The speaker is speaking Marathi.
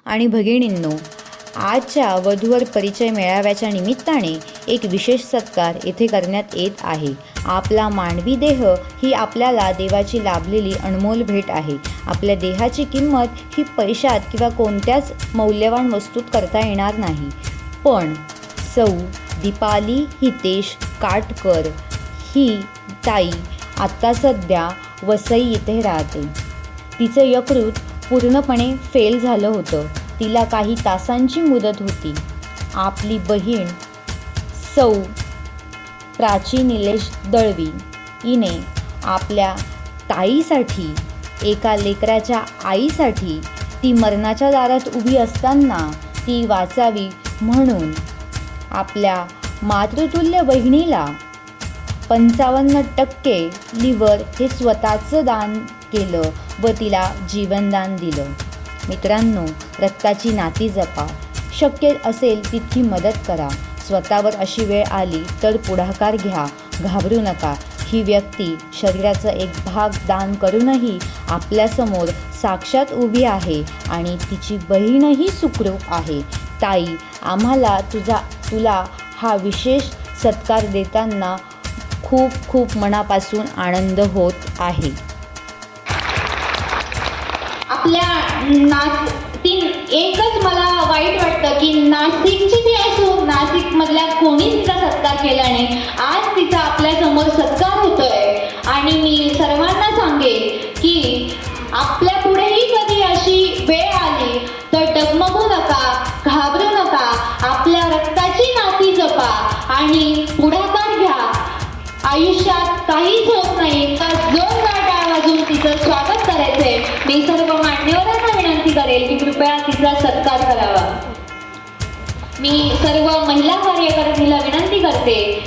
आणि भगिनींनो, आजच्या वधूवर परिचय मेळाव्याच्या निमित्ताने एक विशेष सत्कार येथे करण्यात येत आहे. आपला मानवी देह ही आपल्याला देवाची लाभलेली अनमोल भेट आहे. आपल्या देहाची किंमत ही पैशात किंवा कोणत्याच मौल्यवान वस्तूत करता येणार नाही. पण सौ दीपाली हितेश काटकर ही ताई आत्ता सध्या वसई येथे राहते. तिचं यकृत पूर्णपणे फेल झालं होतं. तिला काही तासांची मुदत होती. आपली बहीण सौ प्राची निलेश दळवी हिने आपल्या ताईसाठी, एका लेकराच्या आईसाठी, ती मरणाच्या दारात उभी असताना ती वाचावी म्हणून आपल्या मातृतुल्य बहिणीला 55% लिव्हर हे स्वतःचं दान केलं व तिला जीवनदान दिलं. मित्रांनो, रक्ताची नाती जपा. शक्य असेल तितकी मदत करा. स्वतःवर अशी वेळ आली तर पुढाकार घ्या. घाबरू नका. ही व्यक्ती शरीराचा एक भाग दान करूनही आपल्यासमोर साक्षात उभी आहे आणि तिची बहीणही सुखरूप आहे. ताई, आम्हाला तुला हा विशेष सत्कार देताना खूप खूप मनापासून आनंद होत आहे. एकच मला वाईट वाटतं की नाशिकची ती असो, नाशिकमधल्या कोणीच तिचा सत्कार केला नाही. आज तिचा आपल्यासमोर सत्कार होतोय आणि मी सर्वांना सांगेन की आपल्या पुढेही कधी अशी वेळ आली तर डगमगू नका, घाबरू नका. आपल्या रक्ताची नाती जपा आणि पुढाकार घ्या. आयुष्यात काहीच होत नाही तर जोरदार टाळ वाजवून तिचं स्वागत करायचंय. मी सर्व मान्यवरांना विनंती करेल की कृपया तिचा सत्कार करावा. मी सर्व महिला कार्यकर्त्यांना विनंती करते